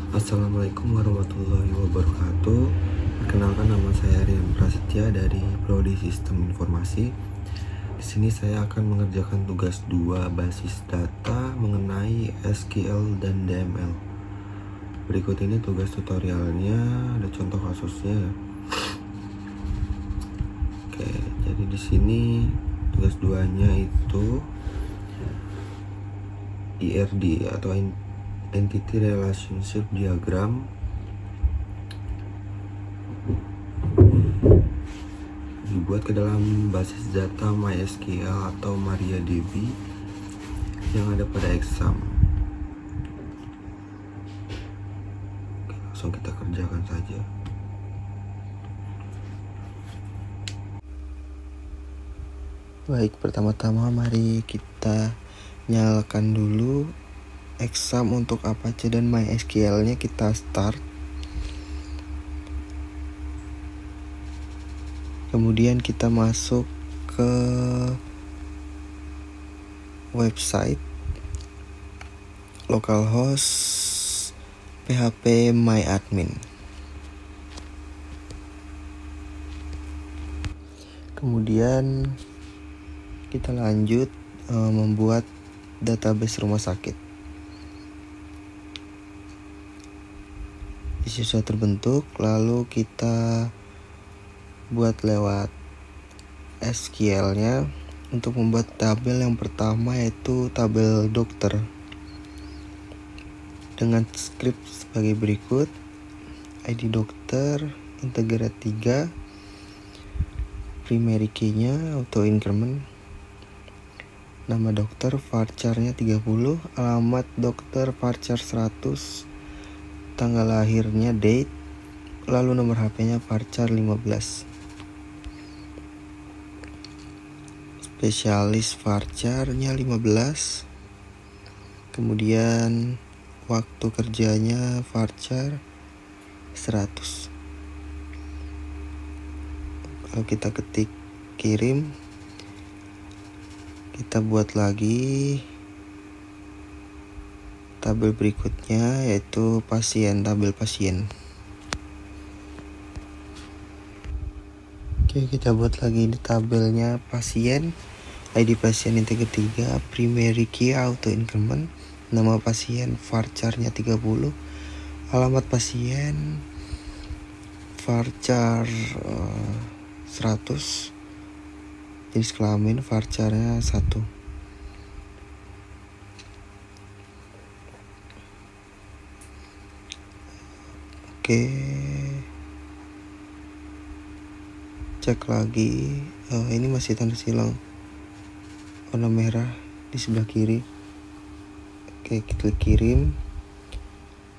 Assalamualaikum warahmatullahi wabarakatuh. Perkenalkan, nama saya Rian Prasetya dari Prodi Sistem Informasi. Di sini saya akan mengerjakan tugas 2 basis data mengenai SQL dan DML. Berikut ini tugas tutorialnya, ada contoh kasusnya. Oke, jadi di sini tugas 2-nya itu IRD atau Entity Relationship Diagram. Dibuat ke dalam basis data MySQL atau MariaDB yang ada pada exam. Oke, langsung kita kerjakan saja. Baik, pertama-tama mari kita nyalakan dulu exam untuk Apache dan MySQL-nya. Kita start. Kemudian kita masuk ke website localhost php myadmin. Kemudian kita lanjut membuat database rumah sakit. Di sini sudah terbentuk, lalu kita buat lewat SQL-nya untuk membuat tabel yang pertama, yaitu tabel dokter dengan script sebagai berikut: ID dokter, integer 3, primary key-nya auto increment, nama dokter varchar-nya 30, alamat dokter varchar 100, tanggal lahirnya date, lalu nomor HP-nya varchar 15. Spesialis varchar-nya 15. Kemudian waktu kerjanya varchar 100. Kalau kita ketik kirim, kita buat lagi tabel berikutnya, yaitu pasien, tabel pasien. Oke, kita buat lagi di tabelnya pasien, ID pasien integer 3, primary key auto increment, nama pasien varchar-nya 30, alamat pasien varchar 100, jenis kelamin varchar-nya 1. Oke, cek lagi. Ini masih tanda silang warna merah di sebelah kiri. Oke, kita klik kirim.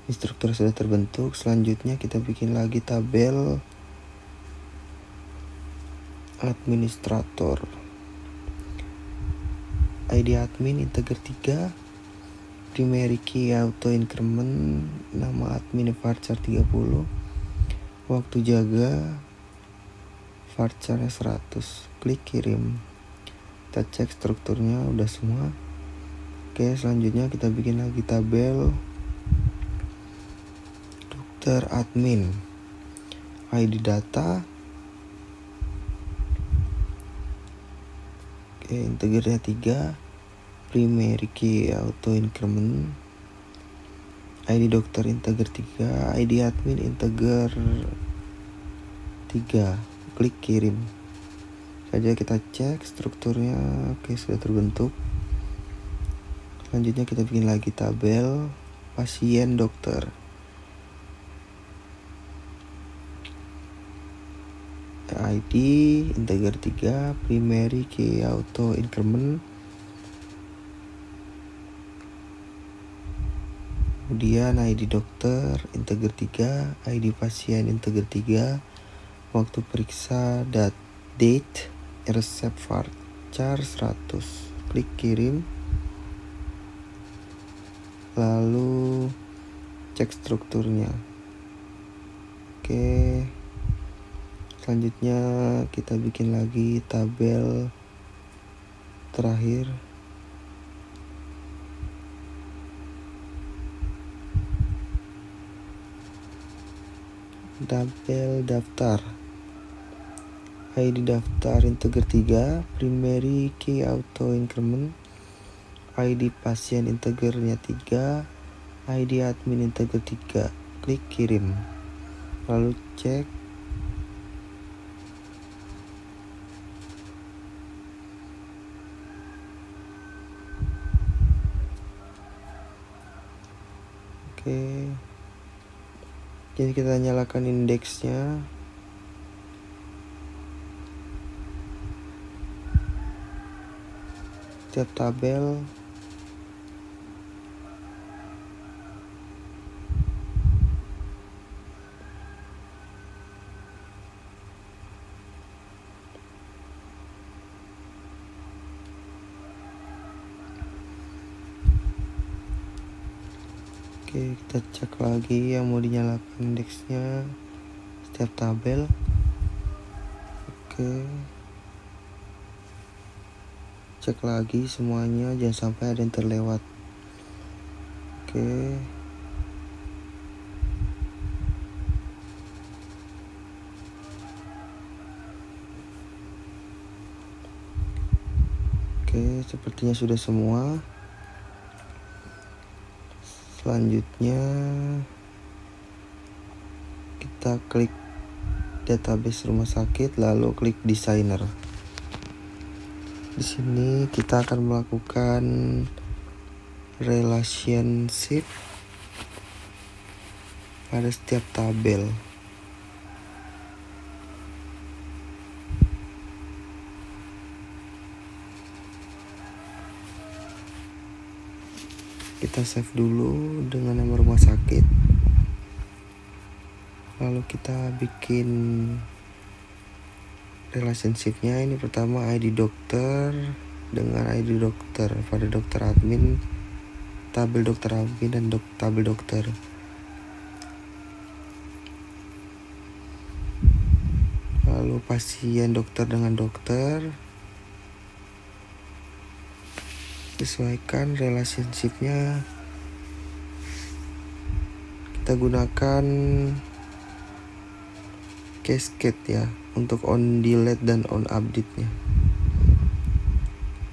Struktur sudah terbentuk. Selanjutnya kita bikin lagi tabel administrator. ID admin integer 3, primary key auto increment, nama admin varchar 30, waktu jaga varchar 100. Klik kirim. Kita cek strukturnya udah semua. Oke, selanjutnya kita bikin lagi tabel dokter admin, ID data, oke, integernya 3, primary key auto increment, ID dokter integer 3, ID admin integer 3. Klik kirim saja. Kita cek strukturnya. Oke, sudah terbentuk. Selanjutnya kita bikin lagi tabel pasien dokter, ID integer 3, primary key auto increment, kemudian ID dokter integer 3, ID pasien integer 3, waktu periksa date, resep varchar 100. Klik kirim, lalu cek strukturnya. Oke, selanjutnya kita bikin lagi tabel terakhir, tabel daftar. ID daftar integer 3, primary key auto increment, ID pasien integernya 3, ID admin integer 3. Klik kirim. Lalu cek. Oke. Jadi kita nyalakan indeksnya. Setiap tabel Oke, kita cek lagi yang mau dinyalakan indeksnya setiap tabel. Oke, cek lagi semuanya, jangan sampai ada yang terlewat. Oke, sepertinya sudah semua. Selanjutnya kita klik database rumah sakit, lalu klik designer. Di sini kita akan melakukan relationship pada setiap tabel. Kita save dulu dengan nama rumah sakit. Lalu kita bikin relationship-nya. Ini pertama ID dokter dengan ID dokter pada dokter admin, tabel dokter admin dan tabel dokter. Lalu pasien dokter dengan dokter. Sesuaikan relationship-nya. Kita gunakan cascade ya untuk on delete dan on update-nya.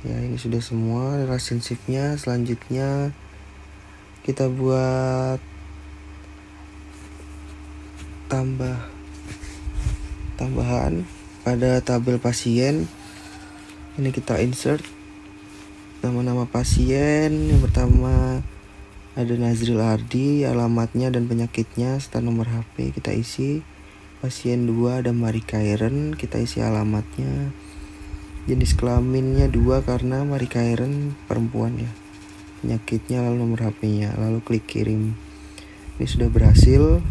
Ya, ini sudah semua relationship-nya. Selanjutnya kita buat tambahan pada tabel pasien. Ini kita insert nama-nama pasien. Yang pertama ada Nazril Ardi, alamatnya dan penyakitnya serta nomor HP kita isi. Pasien 2 ada Mari Kairen, kita isi alamatnya. Jenis kelaminnya 2 karena Mari Kairen perempuan ya. Penyakitnya lalu nomor HP-nya, lalu klik kirim. Ini sudah berhasil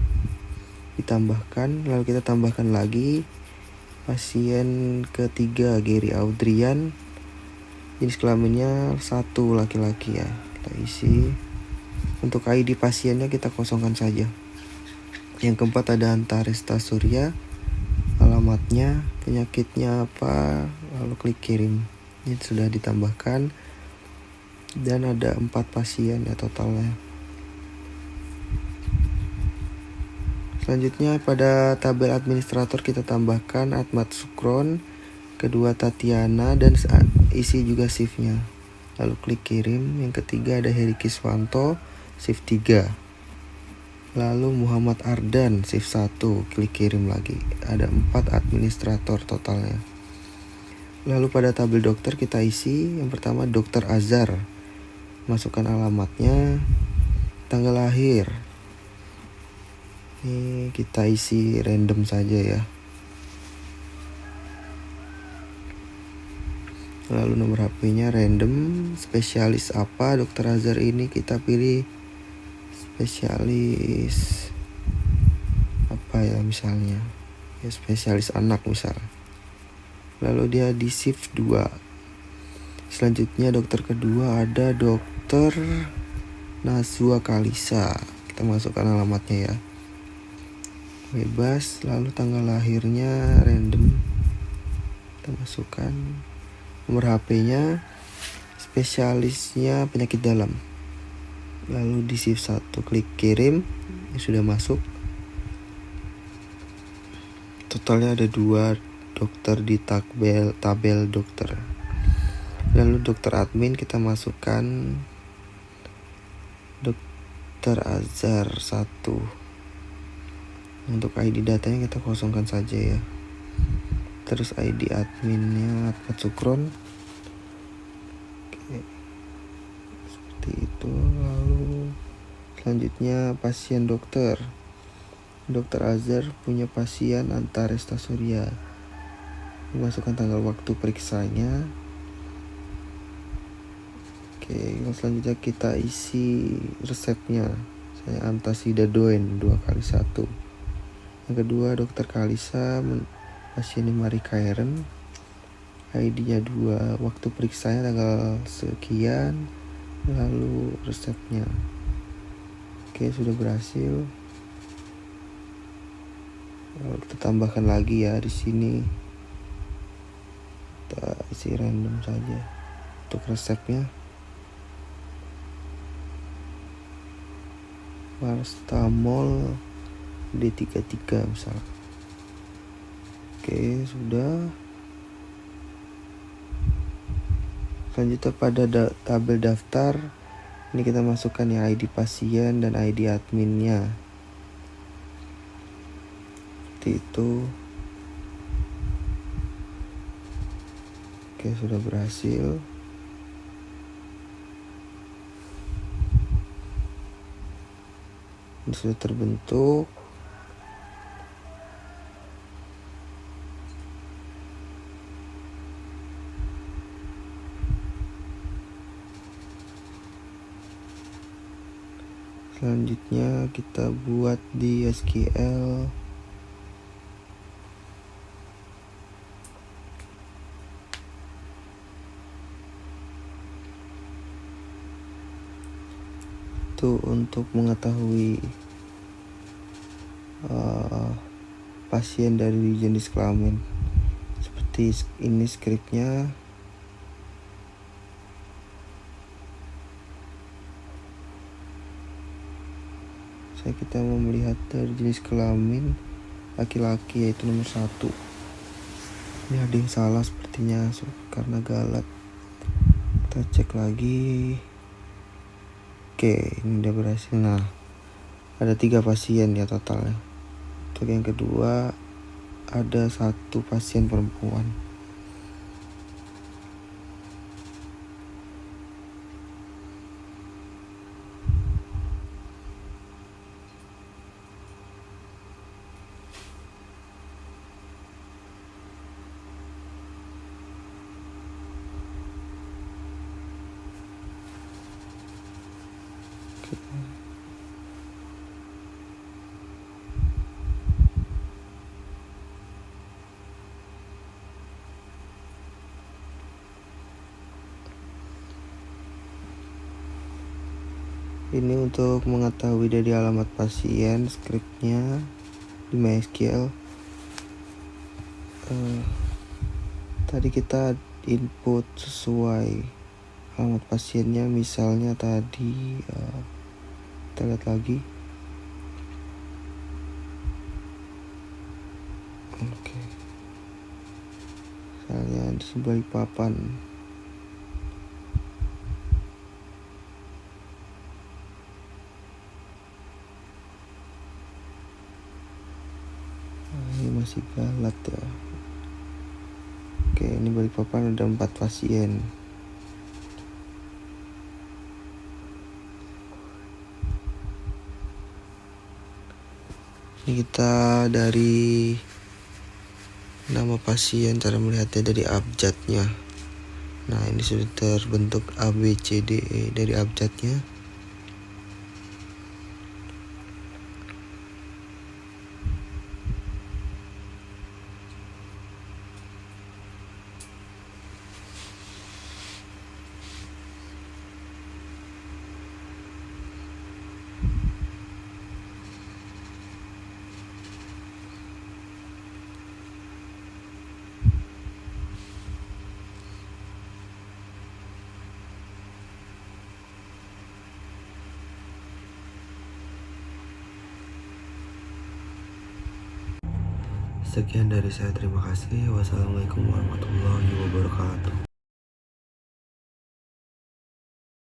ditambahkan. Lalu kita tambahkan lagi pasien ketiga Gary Audrian, jenis kelaminnya 1 laki-laki ya, kita isi. Untuk ID pasiennya kita kosongkan saja. Yang keempat ada Antaresta Surya, alamatnya, penyakitnya apa, lalu klik kirim. Ini sudah ditambahkan dan ada 4 pasien ya totalnya. Selanjutnya pada tabel administrator kita tambahkan Ahmad Sukron, kedua Tatiana, dan isi juga shift-nya. Lalu klik kirim. Yang ketiga ada Heri Kiswanto, shift 3. Lalu Muhammad Ardan, shift 1, klik kirim lagi. Ada 4 administrator totalnya. Lalu pada tabel dokter kita isi. Yang pertama Dr. Azhar, masukkan alamatnya, tanggal lahir. Ini kita isi random saja ya. Lalu nomor HP-nya random. Spesialis apa Dr. Azhar ini, kita pilih spesialis apa ya, misalnya ya spesialis anak misal. Lalu dia di shift 2. Selanjutnya dokter kedua ada Dr. Nazwa Kalisa, kita masukkan alamatnya ya, bebas. Lalu tanggal lahirnya random, kita masukkan. Nomor HP-nya, spesialisnya penyakit dalam. Lalu di shift 1 klik kirim. Ini sudah masuk. totalnya ada 2 dokter di tabel dokter. Lalu dokter admin kita masukkan Dr. Azhar 1. Untuk ID datanya kita kosongkan saja ya. Terus ID adminnya Ahmad Sukron. Oke. Seperti itu. Lalu selanjutnya pasien dokter. Dr. Azhar punya pasien Antaresta Surya. Masukkan tanggal waktu periksanya. Oke, selanjutnya kita isi resepnya. Saya Antasidadoen 2x1. Yang kedua Dr. Kalisa, pasien Mari Kairen. ID-nya 2, waktu periksanya tanggal sekian, lalu resepnya. Oke, sudah berhasil. Lalu kita tambahkan lagi ya di sini. Kita isi random saja untuk resepnya. Paracetamol D33 misalnya. Oke, sudah. Selanjutnya pada tabel daftar ini kita masukkan ya ID pasien dan ID adminnya. Seperti itu. Oke, sudah berhasil. Ini sudah terbentuk. Selanjutnya kita buat di SQL. Itu untuk mengetahui pasien dari jenis kelamin. Seperti ini skripnya. Kita mau melihat dari jenis kelamin laki-laki, yaitu nomor 1. Ini ada yang salah sepertinya karena galat. Kita cek lagi. Oke, ini udah berhasil. Nah, ada 3 pasien ya totalnya. Untuk yang kedua ada 1 pasien perempuan. Ini untuk mengetahui dari alamat pasien, skripnya di MySQL. Tadi kita input sesuai alamat pasiennya, misalnya tadi kita lihat lagi. Oke. Misalnya di Balikpapan. Ini masih galat ya. Oke, ini Balikpapan ada 4 pasien. Ini kita dari nama pasien, cara melihatnya dari abjadnya. Nah, ini sudah terbentuk ABCDE dari abjadnya. Sekian dari saya, terima kasih. Wassalamualaikum warahmatullahi wabarakatuh.